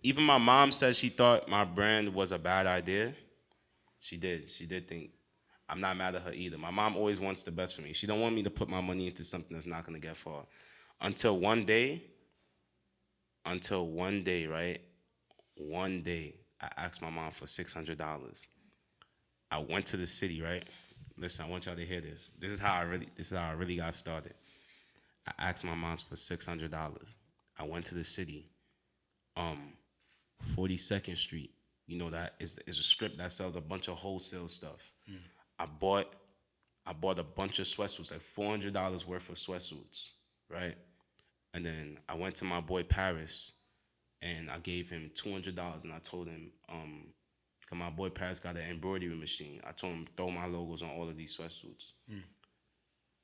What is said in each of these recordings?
Even my mom said she thought my brand was a bad idea. She did. She did think. I'm not mad at her either. My mom always wants the best for me. She don't want me to put my money into something that's not gonna get far. Until one day, right? One day, I asked my mom for $600. I went to the city, right? Listen, I want y'all to hear this. This is how I really got started. I asked my mom for $600. I went to the city, um, 42nd Street. You know that is a strip that sells a bunch of wholesale stuff. I bought I bought a bunch of sweatsuits, like $400 worth of sweatsuits, right? And then I went to my boy Paris and I gave him $200 and I told him, cause my boy Paris got an embroidery machine. I told him throw my logos on all of these sweatsuits.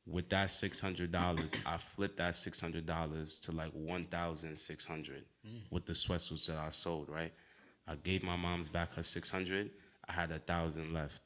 With that $600, I flipped that $600 to like 1,600 with the sweatsuits that I sold, right? I gave my mom's back her 600. I had 1,000 left.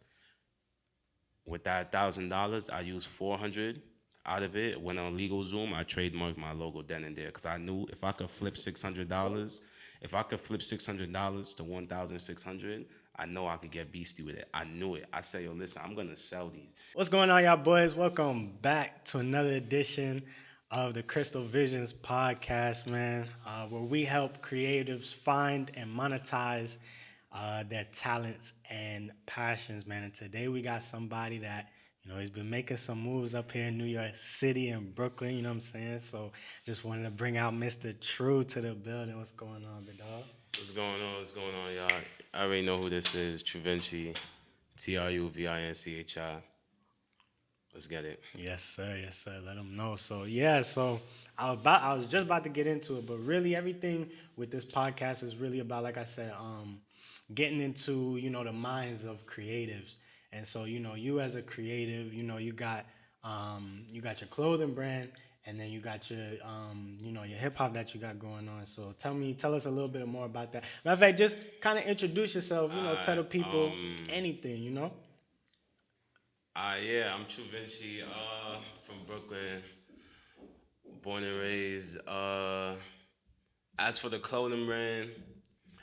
With that $1,000, I used 400 out of it. Went on LegalZoom. I trademarked my logo then and there because I knew if I could flip $600, if I could flip $600 to 1,600, I know I could get beastie with it. I knew it. I said, yo, listen, I'm gonna sell these. What's going on, y'all boys? Welcome back to another edition of the Crystalvzns Podcast, man, where we help creatives find and monetize their talents and passions, man. And today we got somebody that, he's been making some moves up here in New York City and Brooklyn, you know what I'm saying? So just wanted to bring out Mr. True to the building. What's going on, big dog? What's going on? What's going on, y'all? I already know who this is. TruVinChi, TruVinChi. Let's get it. Yes, sir. Yes, sir. Let them know. So I was just about to get into it, but really everything with this podcast is really about, like I said, getting into the minds of creatives. And so you as a creative, you got your clothing brand, and then you got your your hip hop that you got going on. So tell us a little bit more about that. Matter of fact, just kind of introduce yourself. Tell the people anything. Yeah, I'm TruVinChi, from Brooklyn, born and raised. As for the clothing brand,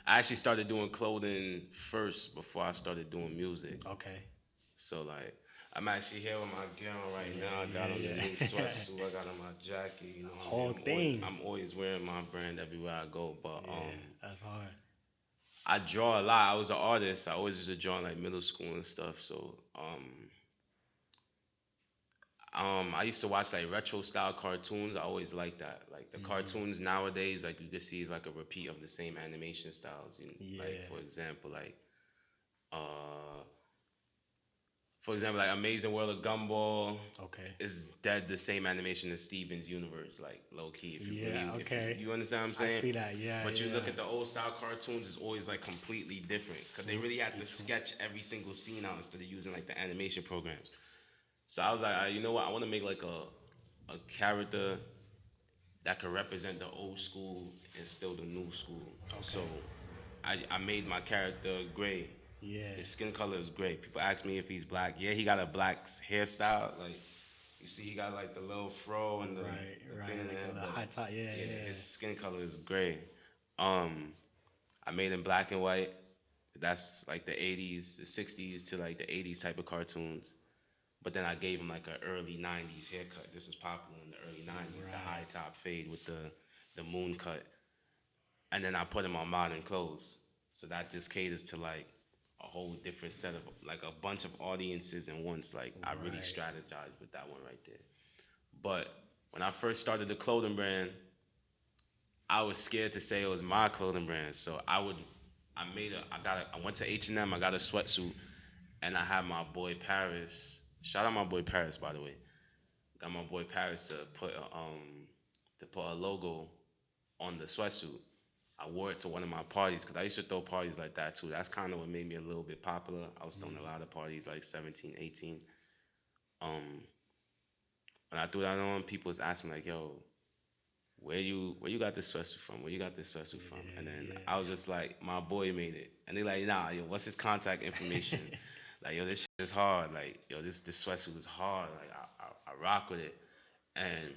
I actually started doing clothing first before I started doing music. Okay. So like, I'm actually here with my gown right now. I got on the new sweatsuit. I got on my jacket. You know, what I Whole mean? thing. I'm always wearing my brand everywhere I go. But That's hard. I draw a lot. I was an artist. I always used to draw in like middle school and stuff. So I used to watch like retro style cartoons. I always liked that. Like the cartoons nowadays, like you can see is like a repeat of the same animation styles. Like uh, for example, like Amazing World of Gumball Okay. is dead the same animation as Steven's Universe, like low key. If you Yeah. really, if Okay. you understand what I'm I saying. see that. Yeah. But you Yeah. look at the old style cartoons, it's always like completely different because they really had to sketch every single scene out instead of using like the animation programs. So I was like, you know what? I want to make like a character that could represent the old school and still the new school. So I made my character gray. Yeah. His skin color is gray. People ask me if he's black. Yeah, he got a black hairstyle. Like you see, he got like the little fro and the Right. thing in Like there. a little But high top. Yeah. yeah, Yeah. his skin color is gray. Um, I made him black and white. That's like the '80s, the '60s to like the '80s type of cartoons. But then I gave him like an early '90s haircut. This is popular in the early '90s, the high top fade with the moon cut. And then I put him on modern clothes. So that just caters to like a whole different set of like a bunch of audiences at once. Like I really strategized with that one right there. But when I first started the clothing brand, I was scared to say it was my clothing brand. So I went to H&M, I got a sweatsuit, and I had my boy Paris. Shout out my boy Paris, by the way. Got my boy Paris to put a logo on the sweatsuit. I wore it to one of my parties because I used to throw parties like that too. That's kind of what made me a little bit popular. I was throwing a lot of parties like 17, 18. Um, when I threw that on, people was asking me like, "Yo, where you got this sweatsuit from? Where you got this sweatsuit from?" And then I was just like, "My boy made it." And they like, "Nah, yo, what's his contact information?" Like, yo, this shit is hard. Like, yo, this sweatsuit is hard. Like, I rock with it. And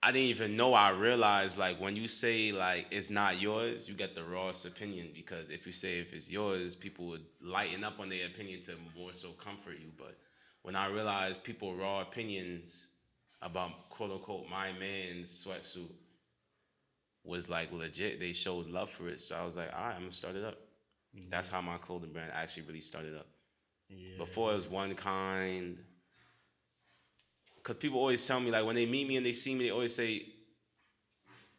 I didn't even know. I realized like when you say like it's not yours, you get the rawest opinion because if you say if it's yours, people would lighten up on their opinion to more so comfort you. But when I realized people raw opinions about quote unquote my man's sweatsuit was like legit, they showed love for it. So I was like, all right, I'm gonna start it up. That's how my clothing brand actually really started up. Yeah, Before it was one kind. Cause people always tell me like when they meet me and they see me, they always say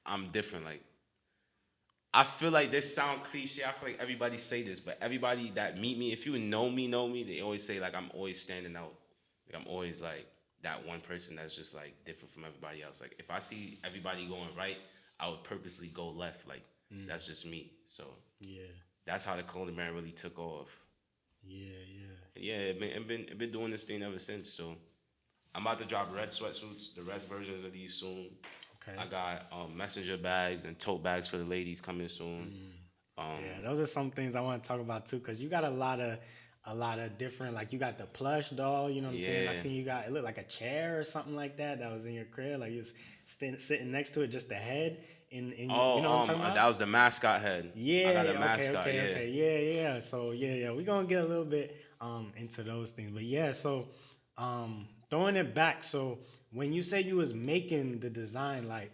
I'm different. Like I feel like this sound cliche. I feel like everybody say this, but everybody that meet me, if you know me, they always say like I'm always standing out. Like I'm always like that one person that's just like different from everybody else. Like if I see everybody going right, I would purposely go left. Like that's just me. So yeah, that's how the clothing brand really took off. yeah, yeah. And yeah, it been doing this thing ever since. So I'm about to drop red sweatsuits, the red versions of these soon. Okay. I got messenger bags and tote bags for the ladies coming soon. Yeah, those are some things I want to talk about too, cause you got a lot of different. Like you got the plush doll. You know what I'm saying? I Yeah. seen you got it looked like a chair or something like that was in your crib. Like you was sitting next to it, just the head. You know what I'm talking about? That was the mascot head. I got a Yeah, okay, mascot. okay, Yeah. okay. Yeah, yeah. So yeah, we're gonna get a little bit into those things. But yeah, so throwing it back, so when you say you was making the design, like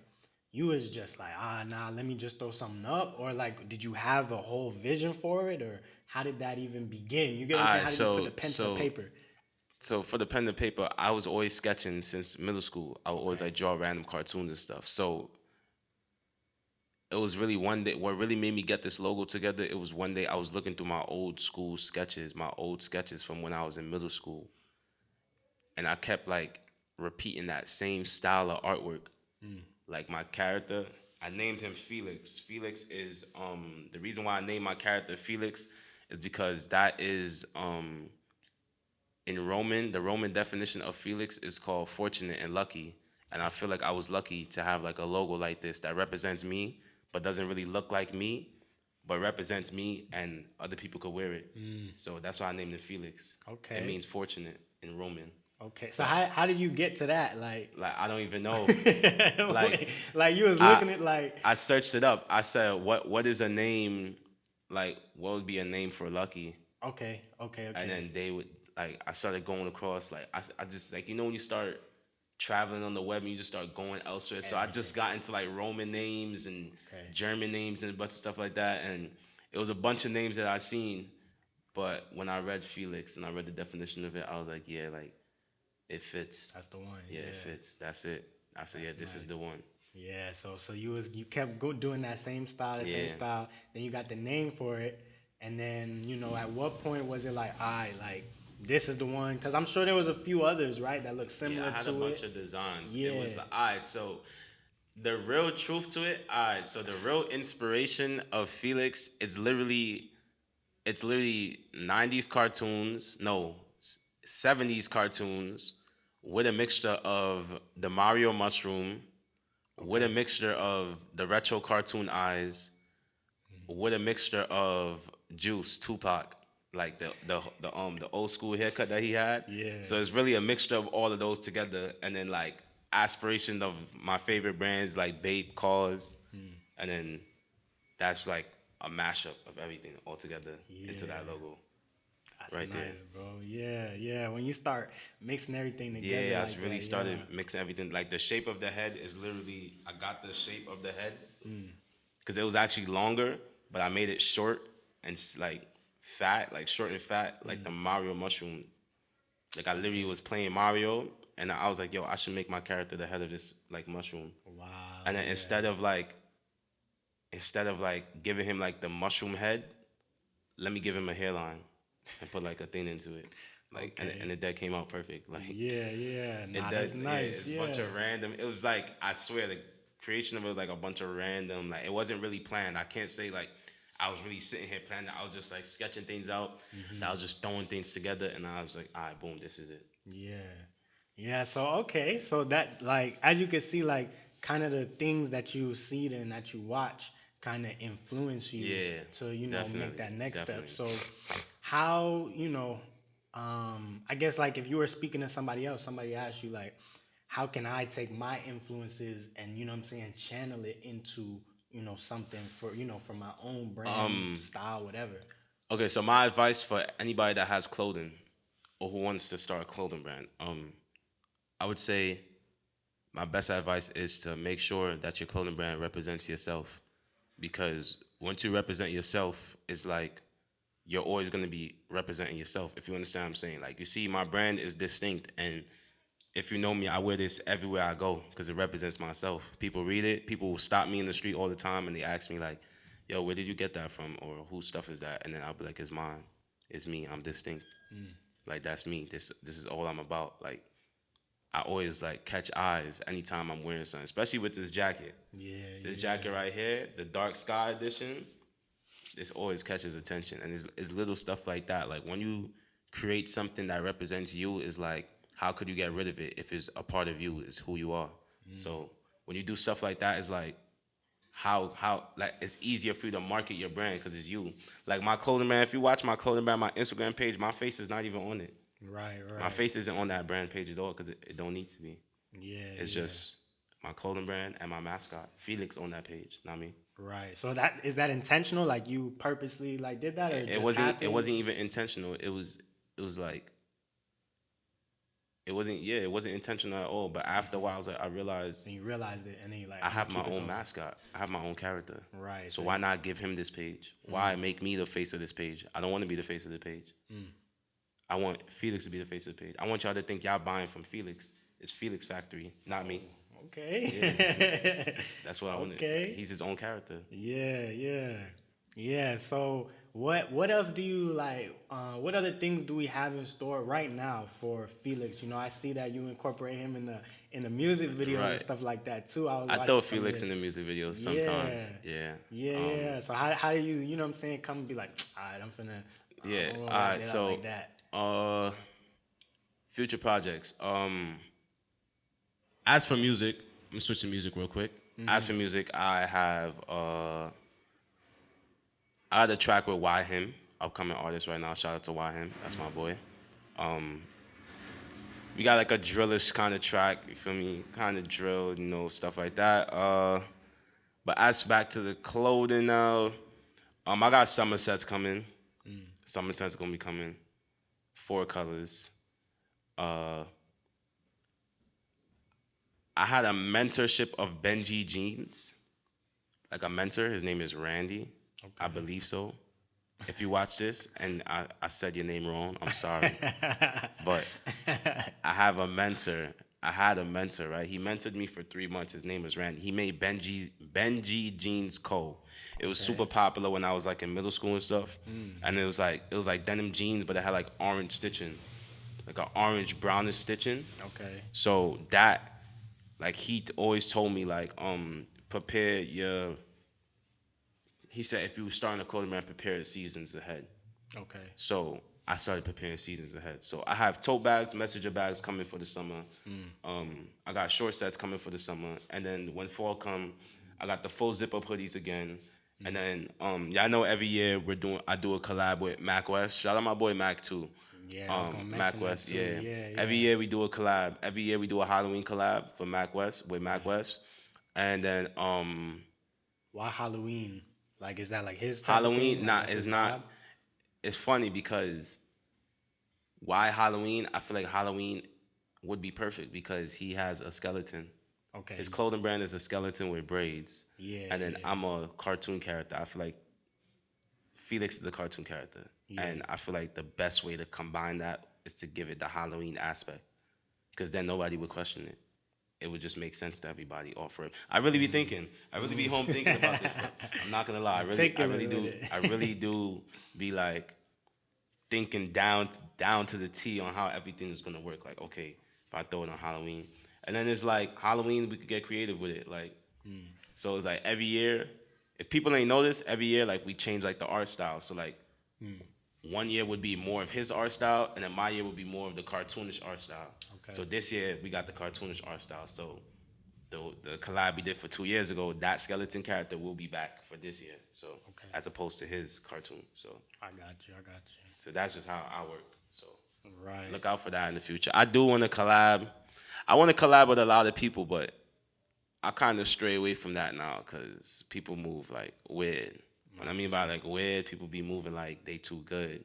you was just like, nah, let me just throw something up, or like did you have a whole vision for it, or how did that even begin? You get what I'm saying? Alright, How did you put the pen to the paper? so for the pen and paper, I was always sketching since middle school. I would always Okay. like draw random cartoons and stuff. So it was really one day what really made me get this logo together. It was one day I was looking through my old school sketches, my old sketches from when I was in middle school, and I kept like repeating that same style of artwork. Like my character, I named him Felix. Felix is the reason why I named my character Felix is because that is in Roman, the Roman definition of Felix is called fortunate and lucky. And I feel like I was lucky to have like a logo like this that represents me, but doesn't really look like me, but represents me and other people could wear it. So that's why I named it Felix. It Okay. means fortunate in Roman. Okay. So how did you get to that? Like, Like I don't even know. Like like you was I looking at like, I searched it up. I said what is a name, like what would be a name for lucky? okay, okay, And okay. then they would like I started going across like I just like when you start traveling on the web and you just start going elsewhere. So I just got into like Roman names and Okay. German names and a bunch of stuff like that. And it was a bunch of names that I seen. But when I read Felix and I read the definition of it, I was like, yeah, like it fits. That's the one. Yeah, Yeah. it fits. That's it. I said, yeah, this is the one. Yeah. So you kept doing that same style, Yeah. Then you got the name for it, and then at what point was it like, like this is the one? Because I'm sure there was a few others, right, that look similar Yeah, I had to a bunch it. of designs. Yeah. It was all right. So the real truth to it, all right. So the real inspiration of Felix, it's literally 90s cartoons, no, 70s cartoons with a mixture of the Mario mushroom, with a mixture of the retro cartoon eyes, with a mixture of Juice, Tupac, like the old school haircut that he had. Yeah. So it's really a mixture of all of those together, and then like aspiration of my favorite brands like Bape, Cause, and then that's like a mashup of everything all together into that logo. That's Right there. nice, bro. Yeah, yeah. When you start mixing everything together, Yeah, like I really that, started mixing everything. Like the shape of the head is literally, I got the shape of the head because it was actually longer, but I made it short and like fat, like short and fat, like the Mario mushroom. Like I literally was playing Mario, and I was like, yo, I should make my character the head of this like mushroom. Wow. And then yeah. instead of like giving him like the mushroom head, let me give him a hairline and put like a thing into it. Like Okay. and the deck came out perfect. Like Yeah. it Nah, does. that's Yeah, nice. it's a bunch of random. It was like I swear the creation of it was like a bunch of random. Like it wasn't really planned. I can't say like I was really sitting here planning. I was just like sketching things out. I was just throwing things together, and I was like, all right, boom, this is it. Yeah. Yeah. So okay. So that, like, as you can see, like kind of the things that you see and that you watch kind of influence you Yeah, to definitely, make that next definitely. step. So how I guess like if you were speaking to somebody else, somebody asked you like, how can I take my influences and, you know what I'm saying, channel it into, you know, something for, you know, for my own brand, style, whatever. Okay, so my advice for anybody that has clothing or who wants to start a clothing brand, I would say my best advice is to make sure that your clothing brand represents yourself. Because once you represent yourself, it's like you're always going to be representing yourself, if you understand what I'm saying. Like, you see, my brand is distinct, and if you know me, I wear this everywhere I go because it represents myself. People read it. People will stop me in the street all the time, and they ask me, like, yo, where did you get that from? Or whose stuff is that? And then I'll be like, it's mine. It's me. I'm distinct. Like, that's me. This is all I'm about. Like, I always, like, catch eyes anytime I'm wearing something, especially with this jacket. Yeah. This jacket right here, the dark sky edition, this always catches attention. And it's little stuff like that. Like, when you create something that represents you, is like, how could you get rid of it if it's a part of you, it's who you are. So when you do stuff like that, it's like, how like, it's easier for you to market your brand because it's you. Like, my clothing brand, if you watch my clothing brand, my Instagram page, my face is not even on it. Right. My face isn't on that brand page at all because it don't need to be. Yeah. It's just my clothing brand and my mascot, Felix, on that page, not me. Right. So that is that intentional? Like, you purposely like did that, or It wasn't even intentional. It was like, it wasn't intentional at all. But after a while, I realized, And you realized it, and then you like, I have keep my it own going. mascot. I have my own character. Right. So why not give him this page? Why make me the face of this page? I don't want to be the face of the page. I want Felix to be the face of the page. I want y'all to think y'all buying from Felix. It's Felix Factory, not me. Okay. That's what I want. Okay. He's his own character. Yeah. So what else do you like? What other things do we have in store right now for Felix? You know, I see that you incorporate him in the music videos and Right. stuff like that too. I watching throw some of Felix the- in the music videos sometimes. Yeah. Yeah. So how do you know what I'm saying, come and be like, all right, I'm finna Yeah. I'm All gonna right. wrap it up So, like that. future projects. As for music, let me switch to music real quick. As for music, I had a track with Him, upcoming artist right now. Shout out to Him. That's my boy. We got like a drillish kind of track, you feel me? Kind of drill, you know, stuff like that. But as back to the clothing now, I got summer sets coming. Summer sets gonna be coming. 4 colors. I had a mentorship of Benji Jeans. Like, a mentor, his name is Randy. Okay. I believe so. If you watch this and I said your name wrong, I'm sorry. But I have a mentor. I had a mentor, right? He mentored me for 3 months. His name was Randy. He made Benji Jeans Co. It was super popular when I was like in middle school and stuff. And it was like denim jeans, but it had like orange stitching, like an orange brownish stitching. Okay. So that, like, he always told me, like, prepare your. He said, if you were starting a clothing brand, prepare the seasons ahead. Okay. So I started preparing seasons ahead. So I have tote bags, messenger bags coming for the summer. I got short sets coming for the summer. And then when fall come, I got the full zip up hoodies again. And then y'all know every year I do a collab with Mac West. Shout out my boy Mac too. Yeah, I was gonna mention Mac that West, too. Yeah. Every year we do a collab. Every year we do a Halloween collab for Mac West with Mac West. And then Why Halloween? Like, is that like his type of Halloween, thing? Like, nah, that's it's his not. vibe? It's funny because why Halloween? I feel like Halloween would be perfect because he has a skeleton. Okay. His clothing brand is a skeleton with braids. Yeah. And then I'm a cartoon character. I feel like Felix is a cartoon character. Yeah. And I feel like the best way to combine that is to give it the Halloween aspect. Because then nobody would question it. It would just make sense to everybody all for it. I really be thinking. I really be home thinking about this stuff. I'm not gonna lie. I really do be like thinking down to the T on how everything is gonna work. Like, okay, if I throw it on Halloween, and then it's like Halloween, we could get creative with it. Like, so it's like every year, if people ain't notice, every year like we change like the art style. So like, 1 year would be more of his art style, and then my year would be more of the cartoonish art style. Okay. So this year we got the cartoonish art style. So the collab we did for 2 years ago, that skeleton character will be back for this year. So as opposed to his cartoon. So I got you. So that's just how I work. So Right. Look out for that in the future. I do want to collab. I want to collab with a lot of people, but I kind of stray away from that now because people move like weird. What I mean by like weird, people be moving like they too good,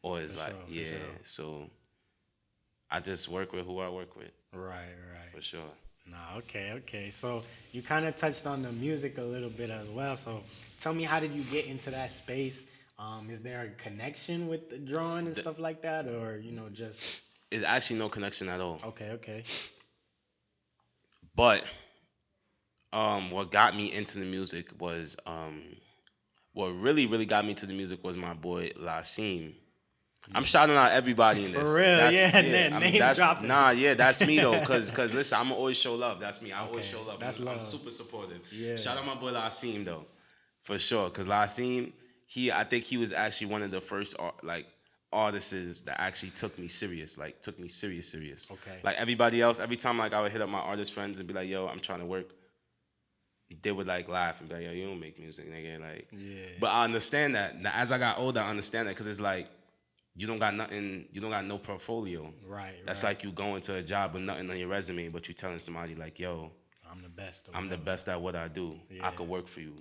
or it's like For sure. So I just work with who I work with Right. for sure. Nah, okay. So you kind of touched on the music a little bit as well. So tell me, how did you get into that space? Is there a connection with the drawing and stuff like that, or just It's actually no connection at all. okay, But what got me into the music was what really got me into the music was my boy Lasim. I'm shouting out everybody in this. For real, name dropping. That's me though, cause listen, I'ma always show love. That's me. I always show love. That's I'm love. super supportive. Yeah. Shout out my boy Lasim though, for sure. Cause Lasim, I think he was actually one of the first artists that actually took me serious. Like took me serious. Okay. Like everybody else, every time like I would hit up my artist friends and be like, "Yo, I'm trying to work," they would like laugh and be like, "Yo, you don't make music, nigga." Like, but I understand that. Now, as I got older, I understand that because it's like you don't got nothing, you don't got no portfolio. Right. That's like you going to a job with nothing on your resume, but you telling somebody like, "Yo, I'm the best. I'm the best at what I do. Yeah. I could work for you."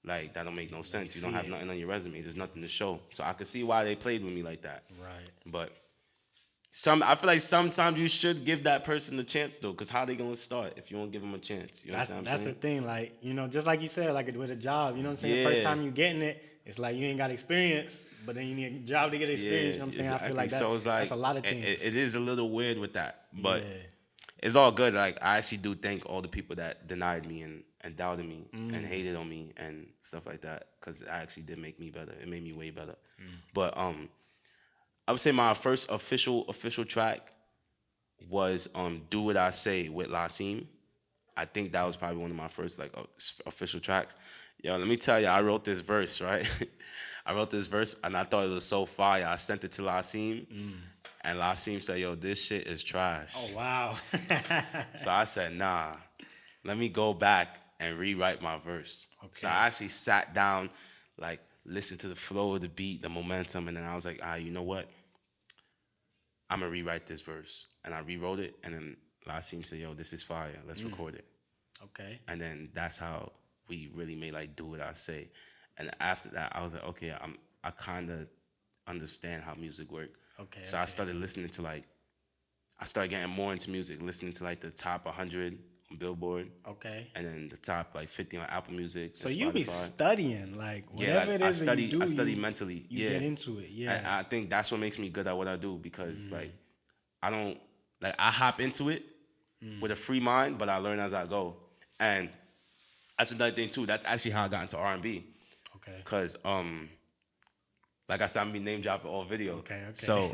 Like that don't make no sense. You don't see have it. nothing on your resume. There's nothing to show. So I could see why they played with me like that. Right. But I feel like sometimes you should give that person a chance though, because how they gonna start if you don't give them a chance? You know what I'm That's saying? the thing, like, just like you said, like with a job, you know what I'm saying? Yeah. First time you getting it, it's like you ain't got experience, but then you need a job to get experience, you know what I'm saying? I feel like so it's like that's a lot of things. It is a little weird with that, but Yeah. it's all good. Like I actually do thank all the people that denied me and doubted me and hated on me and stuff like that, because it actually did make me better. It made me way better. But I would say my first official track was "Do What I Say" with Lasim. I think that was probably one of my first like official tracks. Yo, let me tell you, I wrote this verse, right? I wrote this verse and I thought it was so fire. I sent it to Lasim, and Lasim said, "Yo, this shit is trash." Oh, wow. So I said, "Nah, let me go back and rewrite my verse." So I actually sat down, like listened to the flow of the beat, the momentum, and then I was like, you know what? I'm gonna rewrite this verse, and I rewrote it, and then Lasim said, "Yo, this is fire. Let's record it." Okay. And then that's how we really made like "Do What I Say." And after that, I was like, okay, I kind of understand how music work. Okay. So I started listening to I started getting more into music, listening to like the top 100 on Billboard, Okay. and then the top like 50 on Apple Music. So and you be Spotify. studying, like whatever it is that you do. I study mentally. You get into it. Yeah. And I think that's what makes me good at what I do, because like I don't like I hop into it with a free mind, but I learn as I go. And that's another thing too. That's actually how I got into R&B. Okay. Cause like I said, I'm gonna be name dropping all video. Okay. So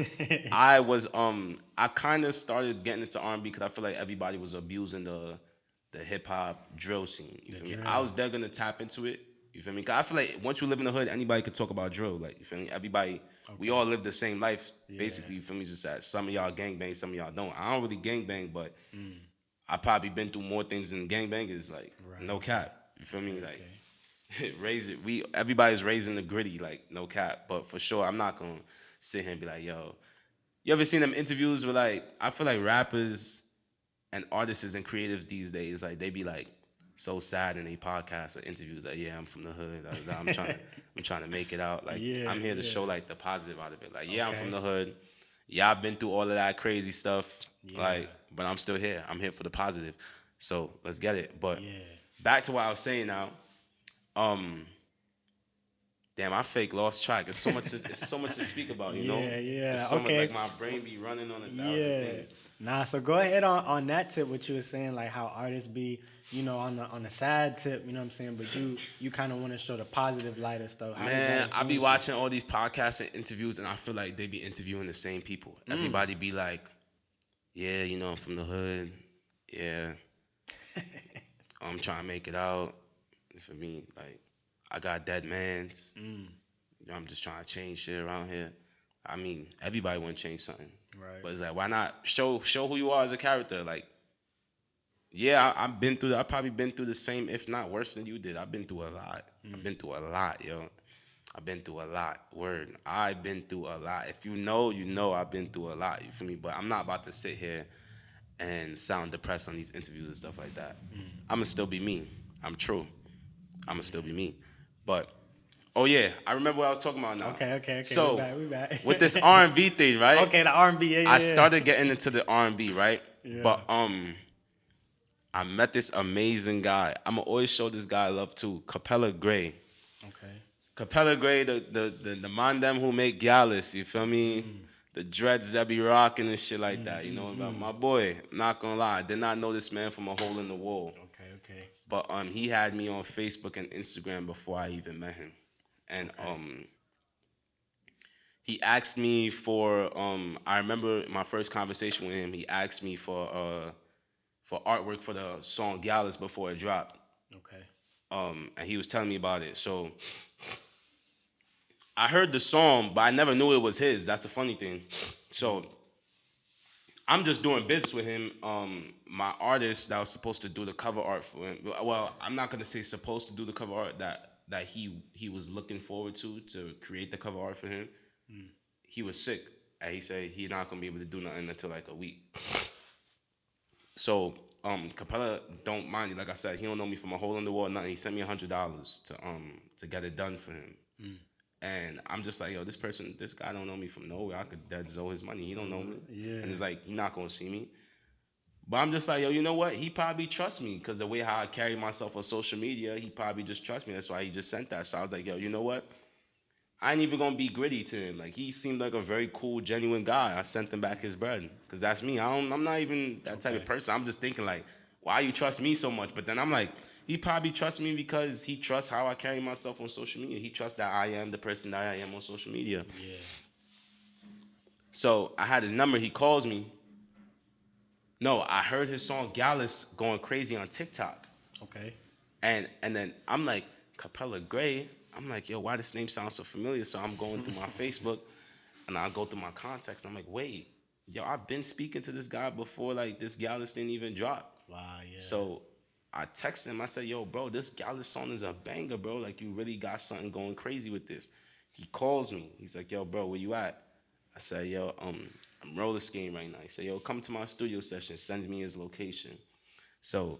I was I kind of started getting into R&B because I feel like everybody was abusing the hip hop drill scene. You feel me? I was dead gonna tap into it. You feel me? Cause I feel like once you live in the hood, anybody could talk about drill. Like, you feel me? Everybody, we all live the same life. Basically, you feel me? Just that some of y'all gangbang, some of y'all don't. I don't really gangbang, but I probably been through more things than gangbangers. Like, no cap. You feel me? Like, everybody's raising the gritty, like, no cap. But for sure, I'm not gonna sit here and be like, yo, you ever seen them interviews where, like, I feel like rappers and artists and creatives these days, like, they be like so sad in their podcasts or interviews, like, yeah, I'm from the hood, I'm trying to make it out. Like, I'm here to show like the positive out of it. Like, yeah, I'm from the hood. Yeah, I've been through all of that crazy stuff. Like, but I'm still here. I'm here for the positive. So let's get it. But back to what I was saying now. Damn, I fake lost track. It's so much. It's so much to speak about. You know. Yeah. It's so much, like my brain be running on 1,000 things. Nah, so go ahead on that tip, what you were saying, like how artists be, on the sad tip, you know what I'm saying? But you kind of want to show the positive light of stuff. How Man, I be watching all these podcasts and interviews, and I feel like they be interviewing the same people. Everybody be like, yeah, I'm from the hood. Yeah. I'm trying to make it out. For me, like, I got dead mans. I'm just trying to change shit around here. I mean, everybody want to change something. Right. But it's like, why not show who you are as a character? Like, yeah, I've been through. I probably been through the same, if not worse than you did. I've been through a lot. I've been through a lot, yo. I've been through a lot. Word. I've been through a lot. If you know, you know I've been through a lot. You feel me? But I'm not about to sit here and sound depressed on these interviews and stuff like that. I'ma still be me. I'm true. I'ma still be me. But oh yeah, I remember what I was talking about now. Okay. So We back. with this R&B thing, right? Okay, the R&B. Yeah. I started getting into the R&B, right? Yeah. But I met this amazing guy. I'ma always show this guy love too. Capella Gray. Okay. Capella Gray, the man them who make Gallus, you feel me? The dreads that be rocking and shit like that, you know? About my boy, not gonna lie, I did not know this man from a hole in the wall. Okay. But he had me on Facebook and Instagram before I even met him. And he asked me for I remember my first conversation with him, he asked me for artwork for the song Gallus before it dropped. Okay. And he was telling me about it. So I heard the song, but I never knew it was his. That's the funny thing. So I'm just doing business with him. My artist that was supposed to do the cover art for him. Well, I'm not gonna say supposed to do the cover art that he was looking forward to create the cover art for him. He was sick, and he said he's not gonna be able to do nothing until like a week. So Capella don't mind you. Like I said, he don't know me from a hole in the wall. Nothing. He sent me $100 to get it done for him. And I'm just like, yo, this guy don't know me from nowhere. I could dead owe his money. He don't know me. Yeah. And it's like, he not gonna see me. But I'm just like, yo, you know what? He probably trusts me because the way how I carry myself on social media, he probably just trusts me. That's why he just sent that. So I was like, yo, you know what? I ain't even gonna be gritty to him. Like, he seemed like a very cool, genuine guy. I sent him back his bread because that's me. I'm not even that type of person. I'm just thinking like, why you trust me so much? But then I'm like, he probably trusts me because he trusts how I carry myself on social media. He trusts that I am the person that I am on social media. Yeah. So I had his number. He calls me. No, I heard his song Gallus going crazy on TikTok. Okay. And then I'm like, Capella Gray. I'm like, yo, why this name sounds so familiar? So I'm going through my Facebook and I go through my contacts. I'm like, wait, yo, I've been speaking to this guy before like this Gallus didn't even drop. Wow, yeah. So I texted him. I said, yo, bro, this Gallus song is a banger, bro. Like, you really got something going crazy with this. He calls me. He's like, yo, bro, where you at? I said, yo, I'm roller skating right now. He said, yo, come to my studio session. Sends me his location. So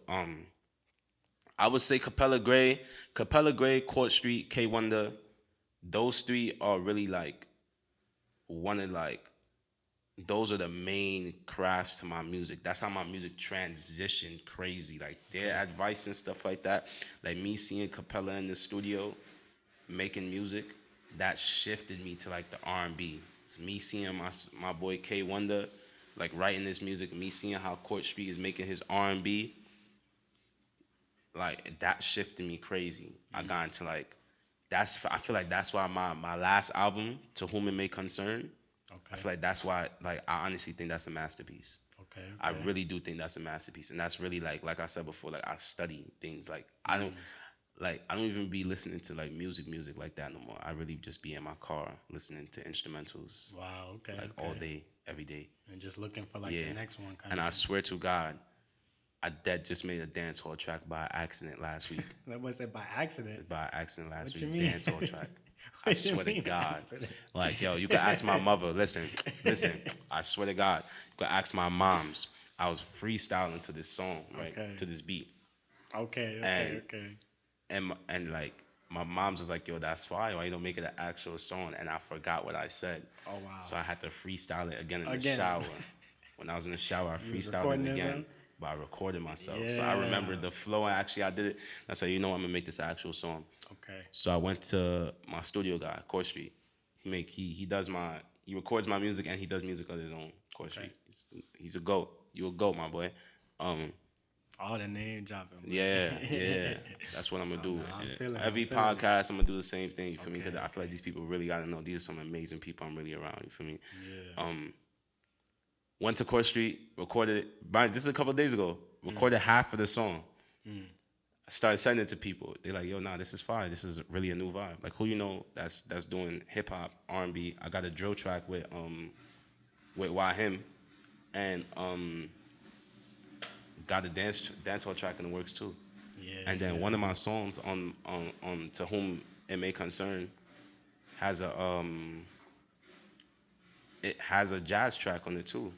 I would say Capella Gray, Court Street, K Wonder. Those three are really like those are the main crafts to my music. That's how my music transitioned crazy. Like, their advice and stuff like that. Like, me seeing Capella in the studio making music, that shifted me to like the R&B. It's me seeing my boy K Wonder like writing this music, me seeing how Court Street is making his R&B. Like, that shifted me crazy. I got into like, I feel like that's why my last album, To Whom It May Concern, I feel like that's why, like, I honestly think that's a masterpiece. Okay. I really do think that's a masterpiece. And that's really like I said before, like, I study things. Like, I don't even be listening to like music like that no more. I really just be in my car listening to instrumentals. Wow, okay. Like, all day, every day. And just looking for like the next one kind And of. I swear to God, I just made a dancehall track by accident last week. That was it by accident. By accident last What week, you mean? dancehall track. I What you swear to mean God. accident? Like, yo, you can ask my mother. Listen. I swear to God, you can ask my moms. I was freestyling to this song, right? Okay. To this beat. Okay. And like, my mom's was like, yo, that's fire. Why you don't make it an actual song? And I forgot what I said. Oh, wow. So I had to freestyle it again in the shower. When I was in the shower, I freestyled it again. But I recorded myself. Yeah. So I remember the flow. And actually, I did it. I said, you know, I'm going to make this an actual song. Okay. So I went to my studio guy, Court Street. He records my music and he does music of his own. Court Street. He's a GOAT. You a GOAT, my boy. All the name dropping. Yeah. That's what I'm gonna do. Every podcast, I'm gonna do the same thing. You feel me? Because I feel like these people really gotta know these are some amazing people I'm really around. You feel me? Yeah. Went to Court Street, recorded it. This is a couple of days ago. Recorded half of the song. I started sending it to people. They're like, yo, nah, this is fire. This is really a new vibe. Like, who you know that's doing hip hop, R&B. I got a drill track with YHIM, and got a dancehall track in the works too. Yeah. And then one of my songs on To Whom It May Concern, has a it has a jazz track on it too.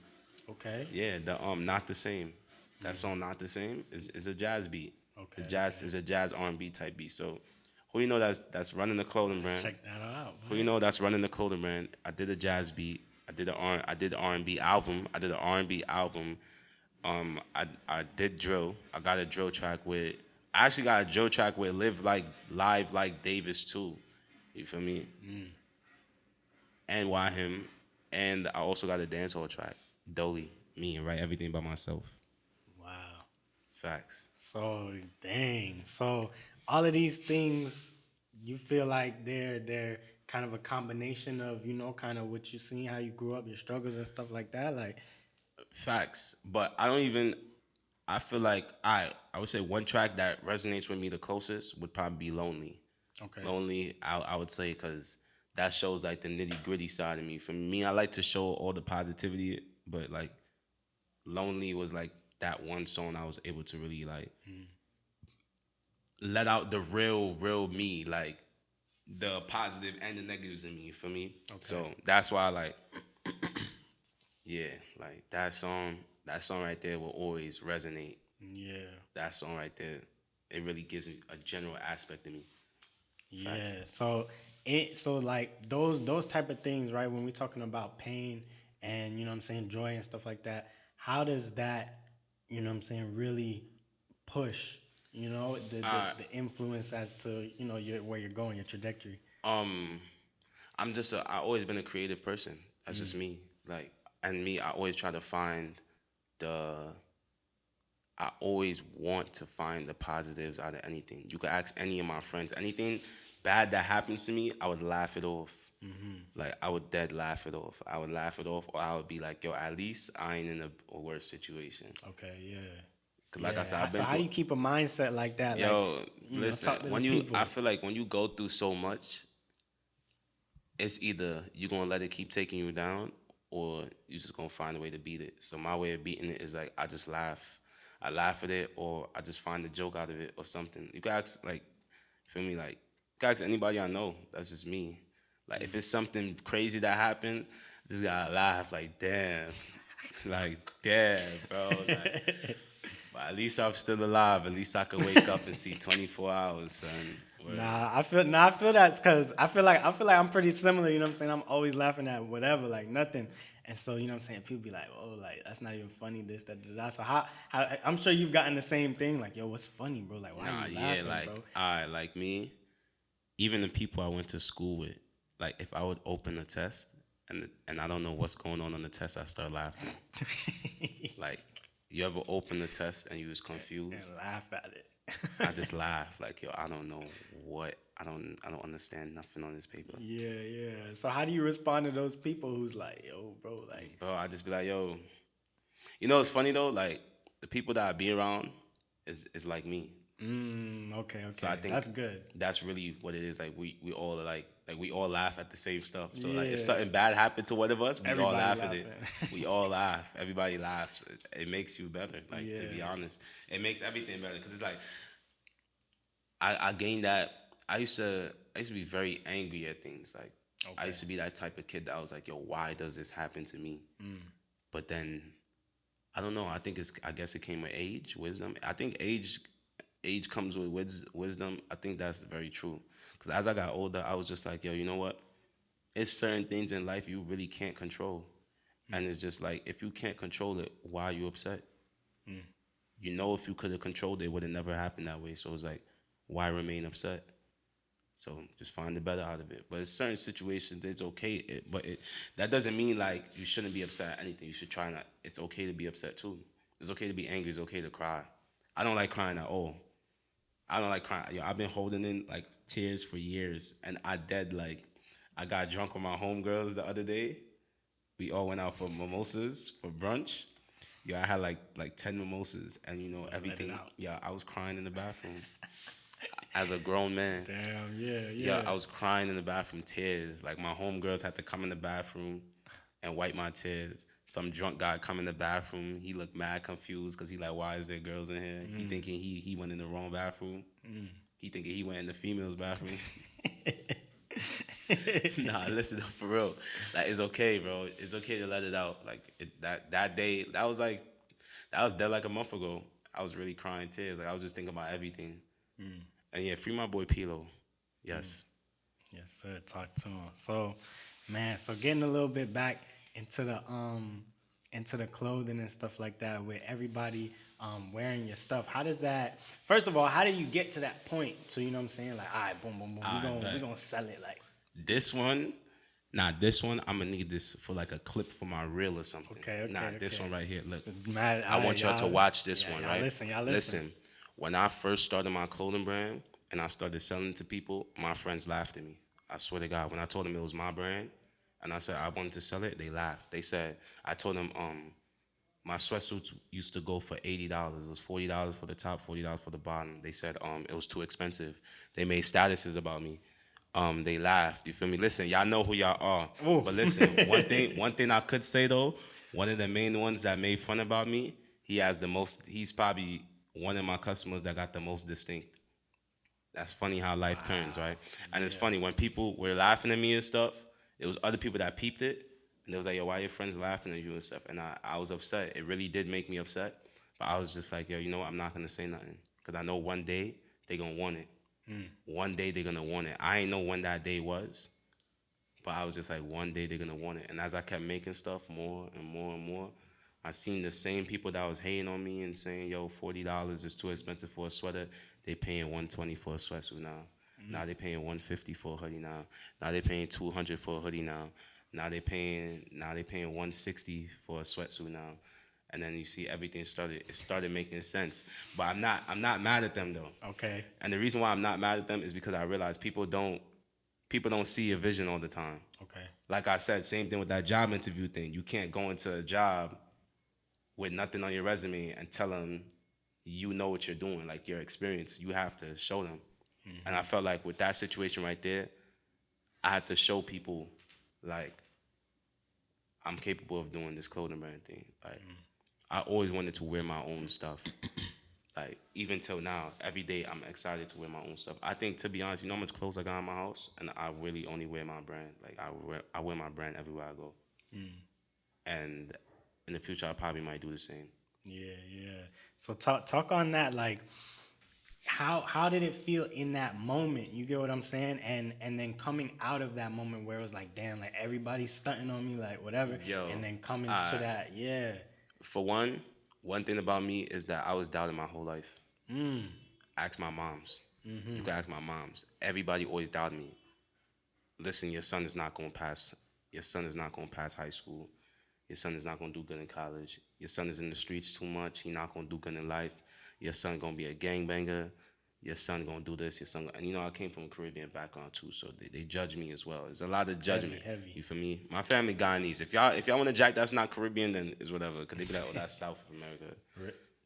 Okay. Yeah, the Not the Same. That song Not the Same is a jazz beat. Okay. It's a jazz R&B type beat. So who you know that's running the clothing brand? Check that out. Who you know that's running the clothing brand? I did a jazz beat. I did the R&B album. I did an R&B album. I did drill. I got a drill track with. I actually got a drill track with Live Like Davis too. You feel me? And why him? And I also got a dancehall track. Dolly, me, and write everything by myself. Wow. Facts. So dang. So all of these things, you feel like they're kind of a combination of, kind of what you seen, how you grew up, your struggles and stuff like that. Like, Facts. But I don't even. I feel like I would say one track that resonates with me the closest would probably be Lonely. okay. Lonely, I would say, because that shows like the nitty gritty side of me. For me, I like to show all the positivity, but like Lonely was like that one song I was able to really like let out the real me, like the positive and the negatives in me. For me, so that's why I like, yeah, like that song right there will always resonate. Yeah. That song right there, it really gives me a general aspect of me. Yeah. Facts. So like those type of things, right? When we're talking about pain and what I'm saying, joy and stuff like that, how does that, what I'm saying, really push, the influence as to, where you're going, your trajectory. Um, I always been a creative person. That's just me. Like, and me, I always try to find the. I always want to find the positives out of anything. You could ask any of my friends, anything bad that happens to me, I would laugh it off. Like, I would dead laugh it off. I would laugh it off, or I would be like, yo, at least I ain't in a worse situation. Okay, yeah. 'Cause like I said, I've So been how through. do you keep a mindset like that? Yo, Like, listen, talk to the people. I feel like when you go through so much, it's either you gonna let it keep taking you down, or you just gonna find a way to beat it. So my way of beating it is like I just laugh. I laugh at it, or I just find a joke out of it, or something. You can ask, like, feel me, like, you can ask anybody I know. That's just me. Like, if it's something crazy that happened, I just gotta laugh. Like, damn, like, damn, bro. Like, but at least I'm still alive. At least I could wake up and see 24 hours, son. Word. I feel that's because I feel like I'm pretty similar. You know what I'm saying? I'm always laughing at whatever, like nothing. And so what I'm saying, people be like, oh, like that's not even funny. This, that, that. So how I'm sure you've gotten the same thing. Like, yo, what's funny, bro? Like, why are you laughing, like, bro? like me, even the people I went to school with, like, if I would open a test and I don't know what's going on the test, I start laughing. Like, you ever open the test and you was confused? And laugh at it. I just laugh, like, yo, I don't know what, I don't understand nothing on this paper. Yeah. So how do you respond to those people who's like, yo, bro, like, Bro, I just be like, yo, you know, it's funny though, like, the people that I be around is like me. okay. So I think that's good. that's really what it is. Like, we all like we all laugh at the same stuff. So like, Yeah. if something bad happened to one of us, we all Everybody laugh at laughing. it. We all laugh. Everybody laughs. It makes you better. Like, to be Yeah. honest, it makes everything better. Cause it's like I gained that. I used to be very angry at things. Like, I used to be that type of kid that I was like, yo, why does this happen to me? But then I don't know. I guess it came with age, wisdom. I think age comes with wisdom. I think that's very true. Because as I got older, I was just like, yo, you know what? It's certain things in life you really can't control. And it's just like, if you can't control it, why are you upset? You know, if you could have controlled it, it would have never happened that way. So it's like, why remain upset? So just find the better out of it. But in certain situations, it's okay. That doesn't mean like you shouldn't be upset at anything. You should try not. It's okay to be upset too. It's okay to be angry. It's okay to cry. I don't like crying at all. I don't like crying. Yo, I've been holding in like tears for years, and I got drunk with my homegirls the other day. We all went out for mimosas for brunch. Yo, I had like 10 mimosas, and everything. out. Yeah, I was crying in the bathroom as a grown man. Damn, yeah. Yeah, I was crying in the bathroom, tears. Like, my homegirls had to come in the bathroom and wipe my tears. Some drunk guy come in the bathroom. He looked mad confused because he like, why is there girls in here? He thinking he went in the wrong bathroom. He thinking he went in the female's bathroom. Nah, listen for real. Like it's okay, bro. It's okay to let it out. Like that day, that was dead like a month ago. I was really crying tears. Like I was just thinking about everything. And yeah, free my boy Pilo. Yes. Yes, sir. Talk to him. So, man, so getting a little bit back into the clothing and stuff like that, with everybody wearing your stuff. How does that? First of all, how do you get to that point? So you know what I'm saying? Like, all right, boom, boom, boom. We gonna sell it. Like, This one, this one, I'm gonna need this for like a clip for my reel or something. Okay, This okay. one right here. Look, man, I want y'all to watch this yeah, one, y'all right? Listen, y'all Listen, when I first started my clothing brand and I started selling to people, my friends laughed at me. I swear to God, when I told them it was my brand and I said I wanted to sell it, they laughed. They said, I told them, my sweatsuits used to go for $80. It was $40 for the top, $40 for the bottom. They said it was too expensive. They made statuses about me. They laughed. You feel me? Listen, y'all know who y'all are. Ooh. But listen, one thing I could say though, one of the main ones that made fun about me, he has the most. He's probably one of my customers that got the most distinct. That's funny how life turns, right? And it's funny when people were laughing at me and stuff. It was other people that peeped it, and they was like, "Yo, why your friends laughing at you and stuff?" And I was upset. It really did make me upset. But I was just like, "Yo, you know what? I'm not gonna say nothing because I know one day they gonna want it. One day they're gonna want it. I ain't know when that day was, but I was just like, one day they're gonna want it. And as I kept making stuff more and more and more, I seen the same people that was hating on me and saying, "Yo, $40 is too expensive for a sweater." They paying $120 for a sweatsuit now. Now they paying $150 for a hoodie now. Now they paying $200 for a hoodie now. Now they paying $160 for a sweatsuit now. And then you see everything started making sense. But I'm not mad at them though. Okay. And the reason why I'm not mad at them is because I realize people don't see your vision all the time. Okay. Like I said, same thing with that job interview thing. You can't go into a job with nothing on your resume and tell them you know what you're doing, like your experience. You have to show them. And I felt like with that situation right there, I had to show people like I'm capable of doing this clothing brand thing. Like I always wanted to wear my own stuff. Like even till now, every day I'm excited to wear my own stuff. I think to be honest, you know how much clothes I got in my house, and I really only wear my brand. Like I wear my brand everywhere I go. And in the future, I probably might do the same. Yeah, yeah. So talk on that. Like, how did it feel in that moment? You get what I'm saying? And then coming out of that moment where it was like, damn, like everybody's stunting on me, like whatever. Yo, And then coming to that, yeah. For one thing about me is that I was doubted my whole life. Ask my moms. You can ask my moms. Everybody always doubted me. Listen, your son is not gonna pass. Your son is not gonna pass high school. Your son is not gonna do good in college. Your son is in the streets too much. He not gonna do good in life. Your son gonna be a gangbanger. Your son gonna do this. Your son, and you know I came from a Caribbean background too, so they judge me as well. There's a lot of judgment. Heavy. You feel me? My family Guyanese. If y'all want a jack that's not Caribbean, then it's whatever. Cause they be like, oh, that's South America.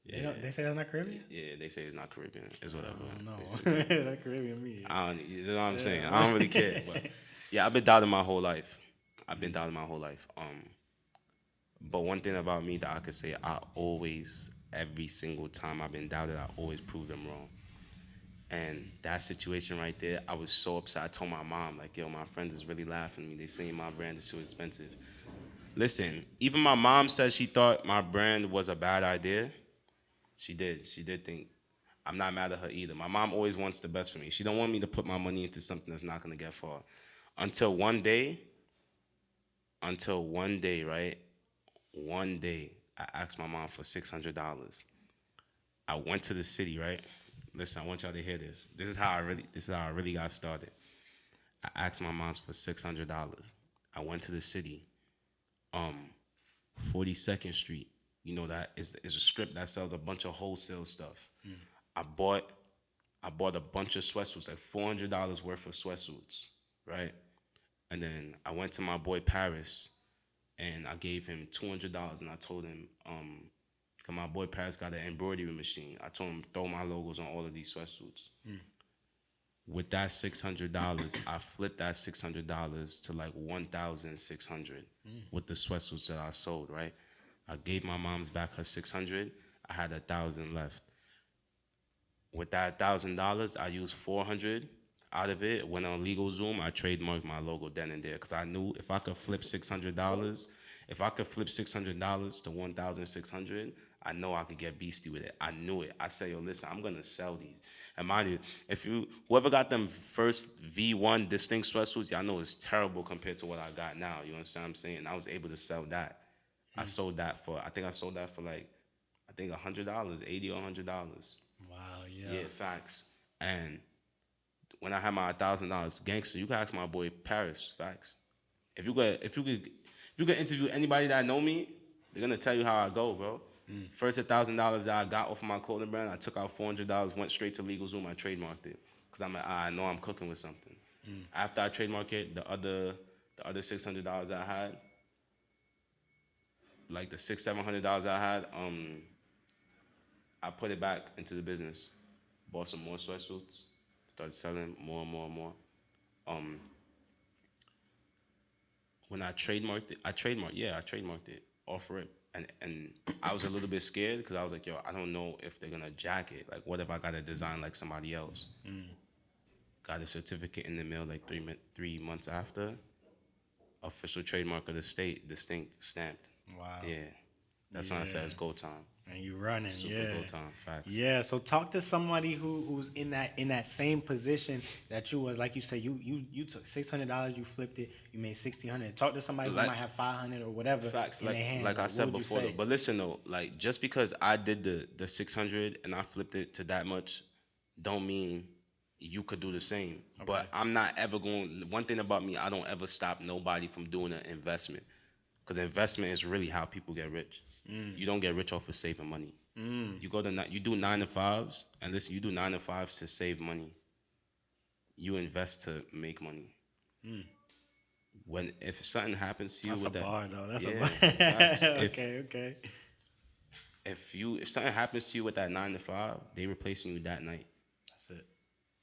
Yeah. They say that's not Caribbean? Yeah, they say it's not Caribbean. It's whatever. No, that's Caribbean me. You know what I'm saying? I don't really care. But yeah, I've been doubting my whole life. But one thing about me that I could say, every single time I've been doubted, I always prove them wrong. And that situation right there, I was so upset. I told my mom, like, yo, my friends is really laughing at me. They saying my brand is too expensive. Listen, even my mom said she thought my brand was a bad idea. She did. She did think. I'm not mad at her either. My mom always wants the best for me. She don't want me to put my money into something that's not going to get far. Until one day, right? One day, I asked my mom for $600. I went to the city, right? Listen, I want y'all to hear this. This is how I really got started. I asked my mom for $600. I went to the city, 42nd Street. You know that is a strip that sells a bunch of wholesale stuff. I bought a bunch of sweatsuits, like $400 worth of sweatsuits, right? And then I went to my boy Paris, and I gave him $200, and I told him, cause my boy Paris got an embroidery machine. I told him throw my logos on all of these sweatsuits. With that $600, I flipped that $600 to like $1,600 with the sweatsuits that I sold. Right, I gave my mom's back her $600. I had $1,000 left. With that $1,000, I used $400 out of it, went on LegalZoom. I trademarked my logo then and there because I knew if I could flip $600, if I could flip $600 to 1,600, I know I could get beastie with it. I knew it. I said, yo, listen, I'm gonna sell these. And mind you, if you whoever got them first V1 distinct sweatsuits, y'all know it's terrible compared to what I got now. You understand what I'm saying? I was able to sell that. I sold that for I sold that for like $100, $80 or $100. Wow, yeah. Yeah, facts. And when I had my $1,000 gangster, you can ask my boy Paris, facts. If you could interview anybody that know me, they're gonna tell you how I go, bro. First $1,000 that I got off of my clothing brand, I took out $400, went straight to LegalZoom, I trademarked it. Cause I'm like, I know I'm cooking with something. After I trademarked it, the other $600 I had, like the $700 I had, I put it back into the business. Bought some more sweatsuits, started selling more and more and more. When I trademarked it, I trademarked it off rip. And I was a little bit scared because I was like, yo, I don't know if they're gonna jack it. Like, what if I got a design like somebody else? Got a certificate in the mail like 3 months after. Official trademark of the state, distinct, stamped. Wow. Yeah. That's when I said it's go time. And you running, Super go time, facts. Yeah, so talk to somebody who's in that same position that you was. Like you said, you took $600, you flipped it, you made $1,600. Talk to somebody who might have $500 or whatever. Facts, in their hand. like I What said would you before. say? But listen though, like just because I did the 600 and I flipped it to that much, don't mean you could do the same. Okay. But I'm not ever going. One thing about me, I don't ever stop nobody from doing an investment, because investment is really how people get rich. You don't get rich off of saving money. You do 9 to 5s, and listen, you do 9 to 5s to save money. You invest to make money. If something happens to you That's with a that, bar though. That's yeah, a bar. facts. Okay. If something happens to you with that 9 to 5, they replacing you that night. That's it.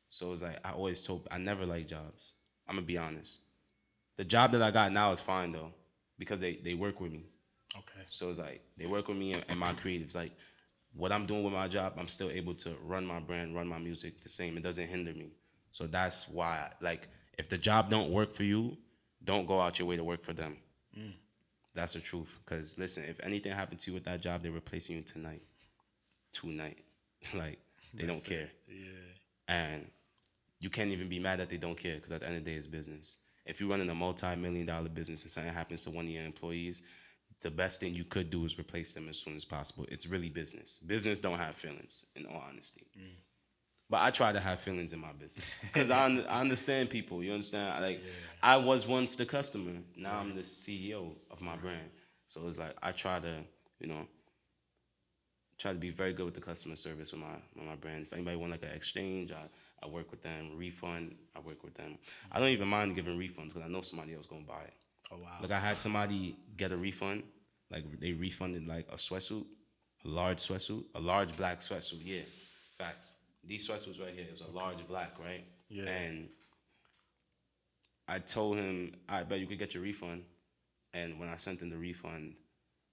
So it's like I never liked jobs. I'm gonna be honest. The job that I got now is fine though, because they work with me. Okay. So it's like they work with me and my creatives. Like what I'm doing with my job, I'm still able to run my brand, run my music the same. It doesn't hinder me. So that's why, like, if the job don't work for you, don't go out your way to work for them. That's the truth. Because listen, if anything happened to you with that job, they're replacing you tonight. Like they don't care. Yeah. And you can't even be mad that they don't care, because at the end of the day, it's business. If you're running a multi-million-dollar business and something happens to one of your employees, the best thing you could do is replace them as soon as possible. It's really business. Business don't have feelings, in all honesty. But I try to have feelings in my business because I understand people. You understand? I was once the customer. Now I'm the CEO of my brand. So it's like I try to be very good with the customer service with my brand. If anybody want like an exchange, I work with them. Refund, I work with them. I don't even mind giving refunds because I know somebody else gonna buy it. Oh wow. Like I had somebody get a refund. Like they refunded like a sweatsuit, a large black sweatsuit. Yeah, facts. These sweatsuits right here is a large black, right? Yeah. And I told him, I bet you could get your refund. And when I sent him the refund,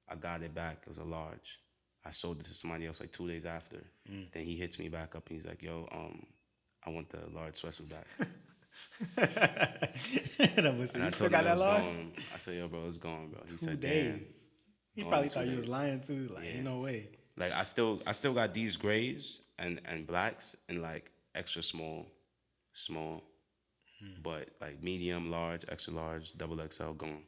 I got it back. It was a large. I sold it to somebody else like 2 days after. Then he hits me back up and he's like, yo, I want the large sweatsuit back. And I told him it was gone. I said, yo, bro, it's gone, bro. He said, 2 days. He probably thought you was lying too. Like, ain't no way. Like I still got these grays and blacks and like extra small, but like medium, large, extra large, double XL gone.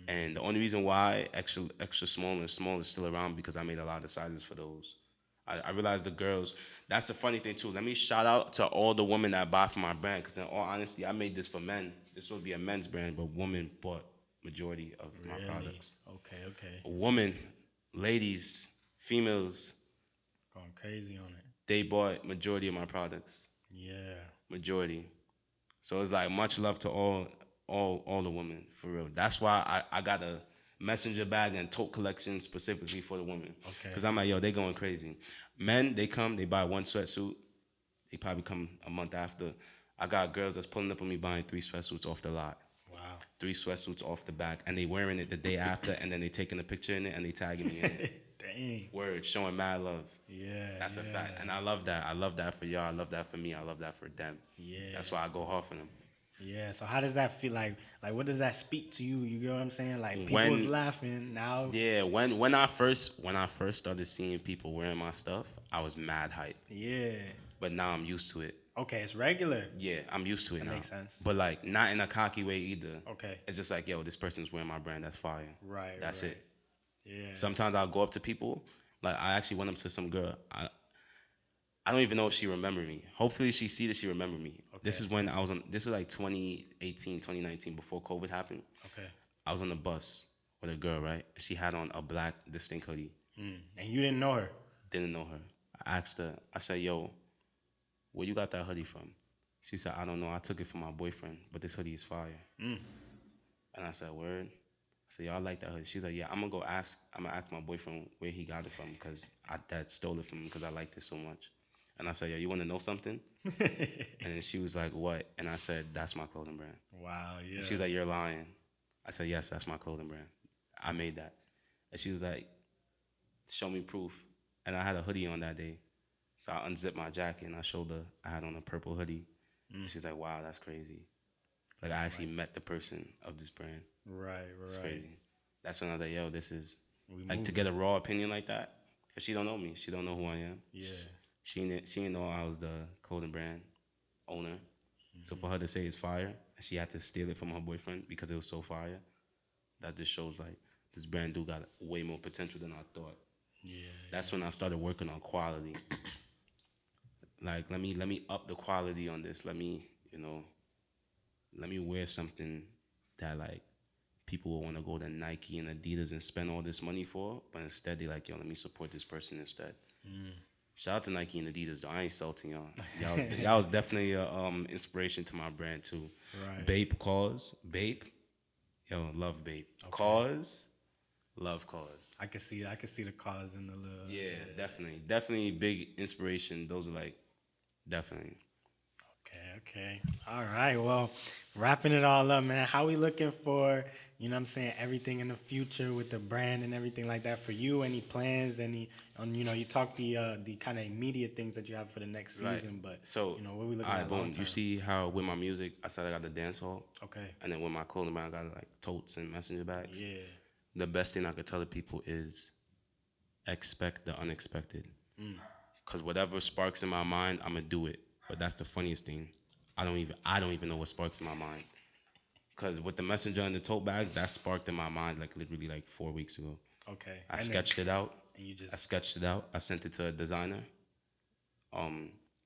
And the only reason why extra small and small is still around because I made a lot of sizes for those. I realized the girls. That's the funny thing too. Let me shout out to all the women that buy from my brand, because in all honesty, I made this for men. This would be a men's brand, but women bought majority of my products. Okay. Women, ladies, females, going crazy on it. they bought majority of my products. Yeah. Majority. So it's like much love to all the women, for real. That's why I got a messenger bag and tote collection specifically for the women. Okay. Because I'm like, yo, they going crazy. Men, they come, they buy one sweatsuit. They probably come a month after. I got girls that's pulling up on me buying 3 sweatsuits off the lot. Wow. 3 sweatsuits off the back. And they wearing it the day after, and then they taking a picture in it and they tagging me in it. Dang. Word, showing mad love. Yeah. That's a fact. Yeah. And I love that. I love that for y'all. I love that for me. I love that for them. Yeah. That's why I go hard for them. Yeah. So how does that feel like what does that speak to you? You get what I'm saying? Like people was When laughing now. Yeah, when I first started seeing people wearing my stuff, I was mad hype. Yeah. But now I'm used to it. Okay, it's regular. Yeah, I'm used to it That now. makes sense. But like not in a cocky way either. Okay. It's just like, yo, this person's wearing my brand. That's fire. Right. That's right. it. Yeah. Sometimes I'll go up to people. Like I actually went up to some girl. I don't even know if she remember me. Hopefully she see that she remember me. Okay. This is when I was on. This was like 2018, 2019, before COVID happened. Okay. I was on the bus with a girl, right? She had on a black Distinct hoodie. And you didn't know her. Didn't know her. I asked her. I said, "Yo, where you got that hoodie from?" She said, "I don't know. I took it from my boyfriend, but this hoodie is fire." And I said, "Word." I said, "Yo, I like that hoodie." She's like, "Yeah, I'm gonna ask my boyfriend where he got it from because I dad stole it from him because I liked it so much." And I said, "Yo, you want to know something?" And then she was like, "What?" And I said, "That's my clothing brand." Wow. Yeah. And she was like, "You're lying." I said, "Yes, that's my clothing brand. I made that." And she was like, "Show me proof." And I had a hoodie on that day. So I unzipped my jacket and I showed her I had on a purple hoodie. She's like, "Wow, that's crazy." Like I actually met the person of this brand. Right. It's Right. crazy. That's when I was like, "Yo, this is We like to moving. get a raw opinion like that." Cause she don't know me. She don't know who I am. Yeah. She didn't know I was the clothing brand owner. So for her to say it's fire, and she had to steal it from her boyfriend because it was so fire, that just shows like this brand do got way more potential than I thought. Yeah. That's when I started working on quality. Like let me up the quality on this. Let me wear something that like people will want to go to Nike and Adidas and spend all this money for, but instead they like, yo, let me support this person instead. Shout out to Nike and Adidas though. I ain't salting y'all. Y'all was definitely a inspiration to my brand too. Right. Bape cause. Bape. Yo, love Bape. Cause. Love cause. I can see the cause in the little. Yeah, definitely. Definitely big inspiration. Those are like definitely. Okay. All right. Well, wrapping it all up, man. How we looking for, everything in the future with the brand and everything like that for you? Any plans? You talk the kind of immediate things that you have for the next season, but so what we looking all right, at boom. long You term? see how with my music, I said I got the dance hall. Okay. And then with my clothing brand, I got like totes and messenger bags. Yeah. The best thing I could tell the people is expect the unexpected. Cause whatever sparks in my mind, I'm gonna do it. But that's the funniest thing. I don't even know what sparks in my mind. Cause with the messenger and the tote bags, that sparked in my mind like literally like 4 weeks ago. Okay. I sketched it out. And you just. I sketched it out. I sent it to a designer.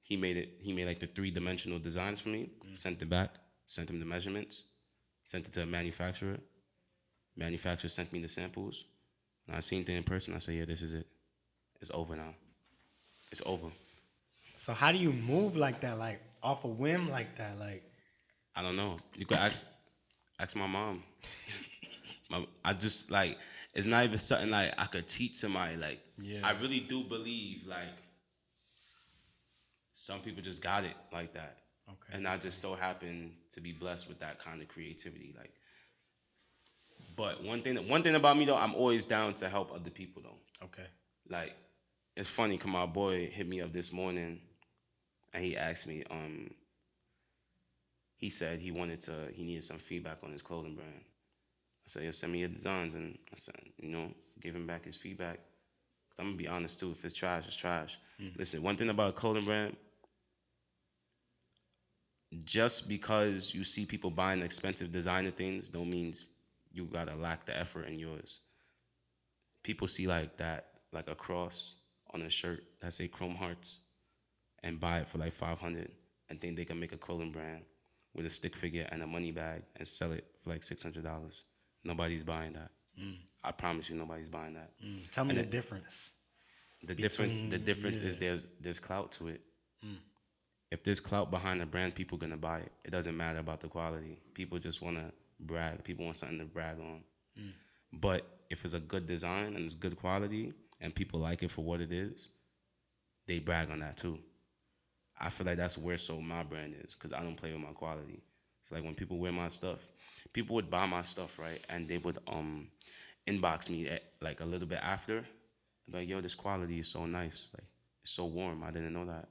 He made like the 3-dimensional designs for me. Sent it back. Sent him the measurements. Sent it to a manufacturer. Manufacturer sent me the samples. And I seen it in person. I said, yeah, this is it. It's over now. It's over. So how do you move like that, like off a whim like that, like? I don't know. You could ask my mom. I just like it's not even something like I could teach somebody. Like I really do believe like some people just got it like that. Okay. And I just so happen to be blessed with that kind of creativity. Like, but one thing about me though, I'm always down to help other people though. Okay. Like, it's funny, cause my boy hit me up this morning, and he asked me, he said he needed some feedback on his clothing brand. I said, yo, send me your designs, and I said, give him back his feedback. Cause I'm gonna be honest too, if it's trash, it's trash. Listen, one thing about a clothing brand, just because you see people buying expensive designer things, don't means you gotta lack the effort in yours. People see like that, like a cross on a shirt that say Chrome Hearts, and buy it for like $500 and think they can make a clothing brand with a stick figure and a money bag and sell it for like $600. Nobody's buying that. I promise you, nobody's buying that. Tell me the difference. The difference is there's clout to it. If there's clout behind the brand, people gonna buy it. It doesn't matter about the quality. People just wanna brag. People want something to brag on. But if it's a good design and it's good quality and people like it for what it is, they brag on that too. I feel like that's where my brand is, because I don't play with my quality. It's like when people wear my stuff, people would buy my stuff, right? And they would inbox me like a little bit after Like, yo, this quality is so nice. Like, it's so warm. I didn't know that.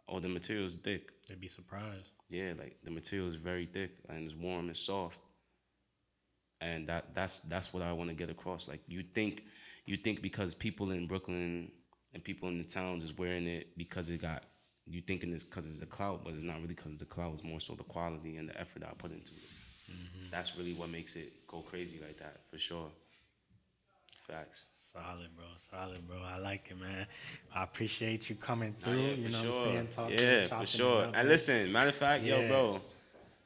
Oh, the material is thick. They'd be surprised. Yeah, like the material is very thick and it's warm and soft. And that's what I want to get across. Like, you think because people in Brooklyn and people in the towns is wearing it because it got you thinking it's because it's the clout, but it's not really because it's the clout. It's more so the quality and the effort that I put into it. That's really what makes it go crazy like that, for sure. Facts. Solid, bro. Solid, bro. I like it, man. I appreciate you coming Nah, through. yeah, You for know sure. what I'm saying? Talking, Yeah, chopping for it sure. up, And man. listen, matter of fact, yo, Yeah. bro,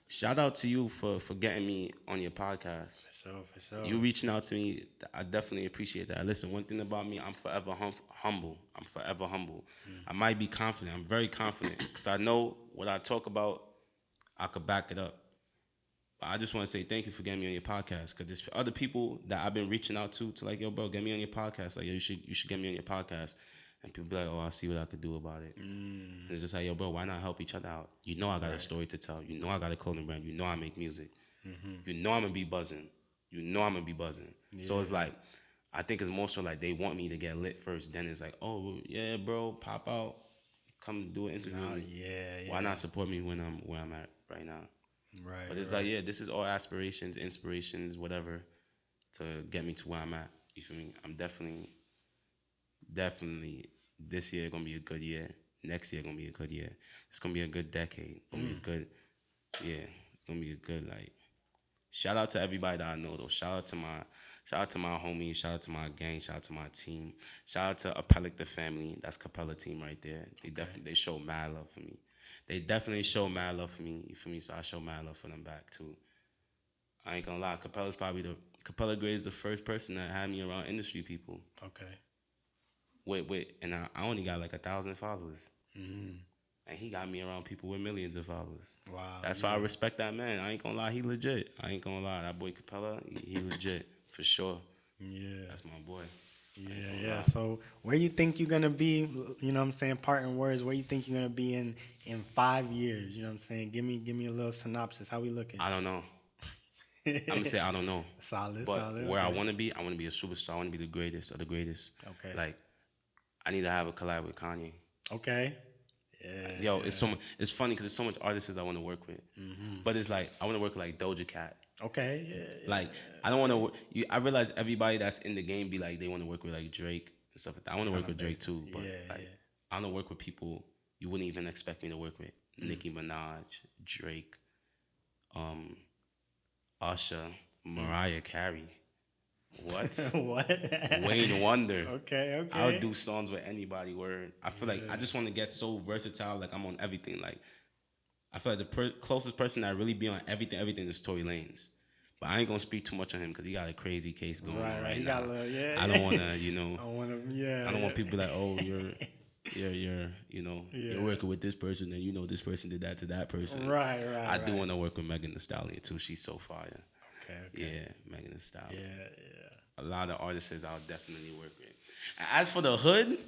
shout out to you for getting me on your podcast. For sure. You reaching out to me, I definitely appreciate that. Listen, one thing about me, I'm forever humble. I'm forever humble. I might be confident. I'm very confident because I know what I talk about, I could back it up. But I just want to say thank you for getting me on your podcast because there's other people that I've been reaching out to like, yo, bro, get me on your podcast. Like, yo, you should get me on your podcast. And people be like, oh, I'll see what I could do about it. And it's just like, yo, bro, why not help each other out? You know I got a story to tell. You know I got a clothing brand. You know I make music. You know I'm going to be buzzing. You know I'm going to be buzzing. Yeah. So it's like, I think it's more so like they want me to get lit first. Then it's like, oh, yeah, bro, pop out. Come do an interview with me. Yeah. Why not support me when I'm where I'm at right now? Right. But it's like, yeah, this is all aspirations, inspirations, whatever, to get me to where I'm at. You feel me? I'm definitely, this year gonna be a good year. Next year gonna be a good year. It's gonna be a good decade. Gonna be a good, yeah. It's gonna be a good like. Shout out to everybody that I know though. Shout out to my homies. Shout out to my gang. Shout out to my team. Shout out to Appellate the family. That's Capella team right there. They show mad love for me. They definitely show mad love for me. You feel me? So I show mad love for them back too. I ain't gonna lie. Capella Gray is the first person that had me around industry people. Okay. Wait, and I only got like 1,000 followers. And he got me around people with millions of followers. Wow. That's why I respect that man. I ain't gonna lie, he legit. I ain't gonna lie, that boy Capella, he legit for sure. Yeah. That's my boy. Yeah. So where you think you're gonna be? You know what I'm saying? Parting words. Where you think you're gonna be in 5 years? You know what I'm saying? Give me a little synopsis. How we looking? I don't know. I'm gonna say I don't know. Solid. Where I wanna be a superstar. I wanna be the greatest of the greatest. Okay. Like, I need to have a collab with Kanye. Okay. Yeah. Yo, it's funny because there's so much artists I want to work with, but it's like I want to work with like Doja Cat. Okay. Yeah. Like, I don't want to. I realize everybody that's in the game be like they want to work with like Drake and stuff like that. I want to work with Drake too, but I want to work with people you wouldn't even expect me to work with. Nicki Minaj, Drake, Usher, Mariah Carey. What? What? Wayne Wonder. Okay. I'll do songs with anybody. Word. I feel like I just want to get so versatile. Like, I'm on everything. Like, I feel like the closest person that really be on everything is Tory Lanez. But I ain't gonna speak too much on him because he got a crazy case going on right now. I don't wanna, I don't want people to be like, oh, you're working with this person and this person did that to that person. Right. I do want to work with Megan Thee Stallion too. She's so fire. Okay. Yeah, Megan Thee Stallion. Yeah. A lot of artists I'll definitely work with. As for the hood,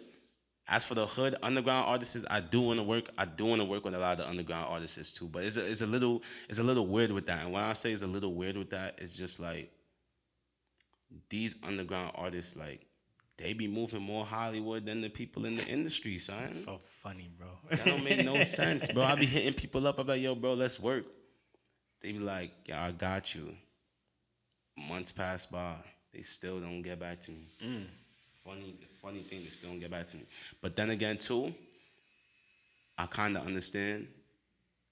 underground artists, I do want to work with a lot of the underground artists too. But it's a little weird with that. And when I say it's a little weird with that, it's just like these underground artists, like, they be moving more Hollywood than the people in the industry, son. So funny, bro. That don't make no sense, bro. I be hitting people up. I'm like, yo, bro, let's work. They be like, yeah, I got you. Months pass by. They still don't get back to me. Funny thing, they still don't get back to me. But then again, too, I kind of understand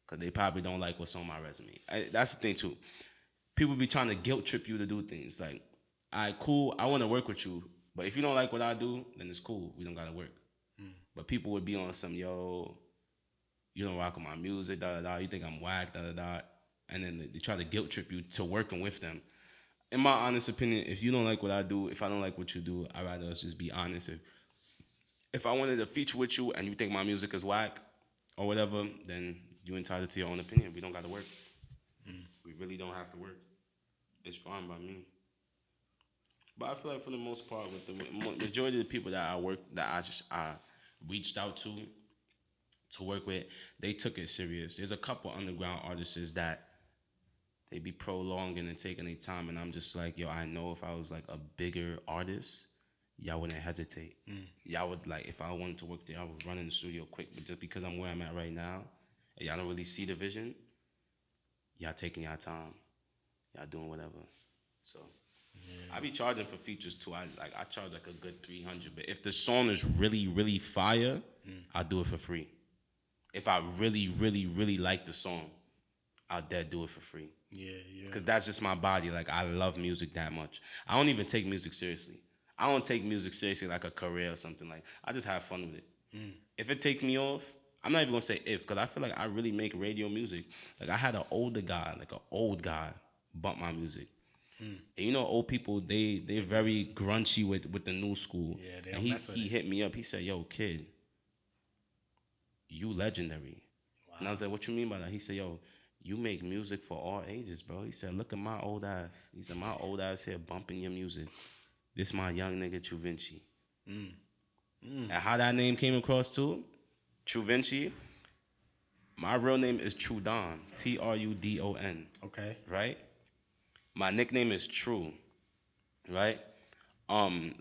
because they probably don't like what's on my resume. That's the thing, too. People be trying to guilt trip you to do things. Like, all right, cool, I want to work with you. But if you don't like what I do, then it's cool. We don't got to work. But people would be on some, yo, you don't rock with my music, da-da-da. You think I'm whack, da-da-da. And then they try to guilt trip you to working with them. In my honest opinion, if you don't like what I do, if I don't like what you do, I'd rather us just be honest. If I wanted to feature with you and you think my music is whack or whatever, then you're entitled to your own opinion. We don't got to work. We really don't have to work. It's fine by me. But I feel like for the most part, with the majority of the people that I reached out to work with, they took it serious. There's a couple underground artists that they be prolonging and taking their time, and I'm just like, yo, I know if I was like a bigger artist, y'all wouldn't hesitate. Y'all would, like, if I wanted to work there, I would run in the studio quick. But just because I'm where I'm at right now, and y'all don't really see the vision, y'all taking y'all time. Y'all doing whatever. So I be charging for features too. I charge like a good 300. But if the song is really, really fire, I'll do it for free. If I really, really, really like the song, I'll dead do it for free. Yeah. Because that's just my body. Like, I love music that much. I don't even take music seriously. I don't take music seriously like a career or something. Like, I just have fun with it. If it takes me off, I'm not even going to say if, because I feel like I really make radio music. Like, I had an older guy, like an old guy, bump my music. And you know, old people, they're very grunchy with the new school. Yeah, they and don't mess with he it. hit me up. He said, yo, kid, you legendary. Wow. And I was like, what you mean by that? He said, yo, you make music for all ages, bro. He said, look at my old ass. He said, my old ass here bumping your music. This my young nigga TruVinChi. And how that name came across too, TruVinChi, my real name is Trudon, Trudon, Okay. right? My nickname is True, right?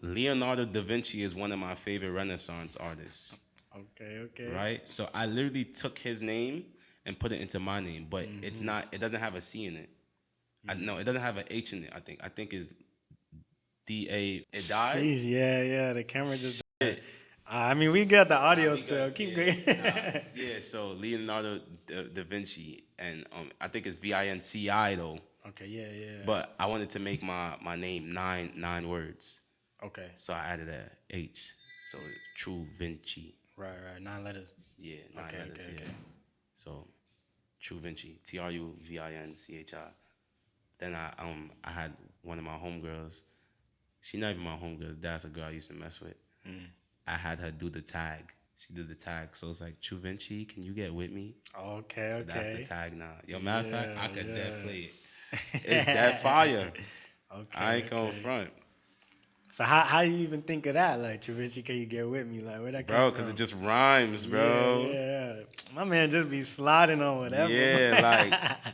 Leonardo da Vinci is one of my favorite Renaissance artists, Okay. right? So I literally took his name and put it into my name, but it's not. It doesn't have a C in it. No, it doesn't have an H in it. I think it's DA. It died. Jeez, yeah. The camera just. I mean, we got the audio still. Keep going. Yeah, so Leonardo da Vinci, and I think it's VINCI though. Okay, yeah. But I wanted to make my name nine words, Okay. so I added a H. So TruVinChi. Right. 9 letters. Yeah, nine letters. Okay. Yeah. So TruVinChi, TruVinChi. Then I had one of my homegirls. She not even my homegirls. That's a girl I used to mess with. I had her do the tag. She did the tag. So it's like, TruVinChi, can you get with me? Okay. So that's the tag now. Yo, matter of fact, I could Yeah. dead play it. It's that fire. Okay. I ain't going front. So how do you even think of that? Like, TruVinChi, can you get with me? Like, where that come Bro, from? because it just rhymes, bro. Yeah. My man just be sliding on whatever. Yeah, like,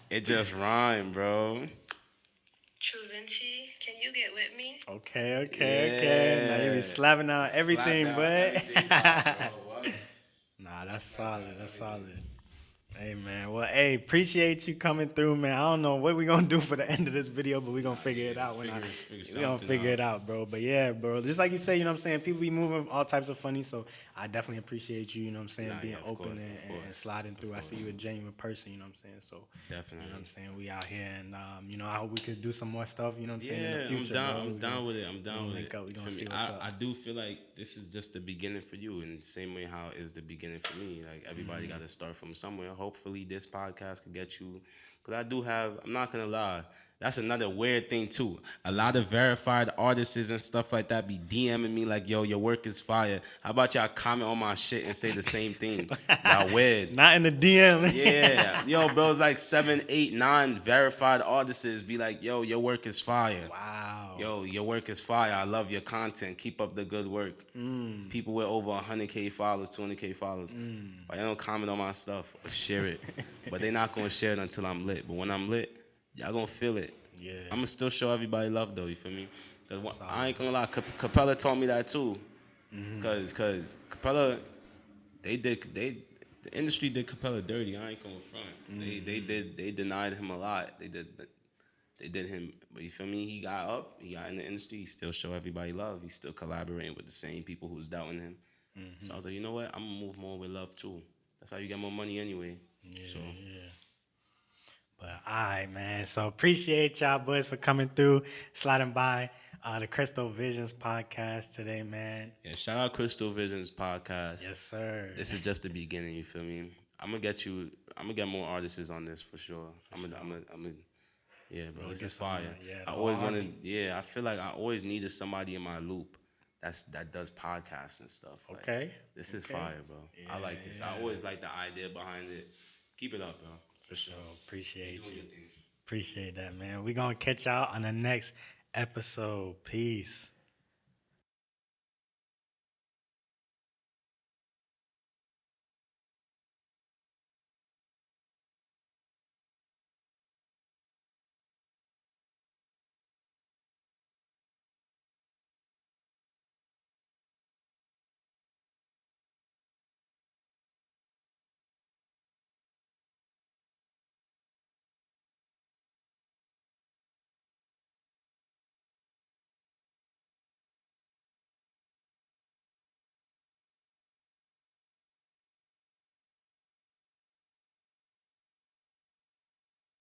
it just rhymed, bro. TruVinChi, can you get with me? Okay. Now you be slapping out everything, Slap down but everything, bro. What? nah, that's solid. That's solid. Hey man, well, hey, appreciate you coming through, man. I don't know what we gonna do for the end of this video, but we gonna figure it out. We gonna figure it out, bro. But yeah, bro, just like you say, you know what I'm saying, people be moving all types of funny, so I definitely appreciate you, you know what I'm saying, being open and sliding through. I see you a genuine person, you know what I'm saying, so Definitely. you know what I'm saying, we out here, and you know, I hope we could do some more stuff, you know what I'm saying, in the Yeah, future. I'm down with it. I'm down with link it. up. We gonna For see me, what's up. I do feel like this is just the beginning for you, in the same way how it's the beginning for me. Like, everybody got to start from somewhere. Hopefully, this podcast could get you. Because I do have, I'm not going to lie, that's another weird thing too. A lot of verified artists and stuff like that be DMing me like, yo, your work is fire. How about y'all comment on my shit and say the same thing? Y'all weird. Not in the DM. Yeah. Yo, bro, it's like 7, 8, 9 verified artists be like, yo, your work is fire. Wow. Yo, your work is fire. I love your content. Keep up the good work. People with over 100K followers, 200K followers. But they don't comment on my stuff or share it. But they not going to share it until I'm lit. But when I'm lit, y'all going to feel it. Yeah. I'm going to still show everybody love, though. You feel me? Because I ain't going to lie. Capella taught me that, too. Because Capella, the industry did Capella dirty. I ain't going to front. They denied him a lot. They did him, but you feel me? He got up, he got in the industry, he still show everybody love. He's still collaborating with the same people who was doubting him. So I was like, you know what? I'm gonna move more with love too. That's how you get more money anyway. Yeah. But all right, man. So appreciate y'all boys for coming through, sliding by the Crystalvzns Podcast today, man. Yeah, shout out Crystalvzns Podcast. Yes, sir. This is just the beginning, you feel me? I'm gonna get more artists on this for sure. Yeah, bro, this is fire. I always wanted. Yeah, I feel like I always needed somebody in my loop that does podcasts and stuff. Like, Okay. This is fire, bro. I like this. I always like the idea behind it. Keep it up, bro. For sure. Appreciate Doing you. your thing. Appreciate that, man. We're going to catch y'all on the next episode. Peace.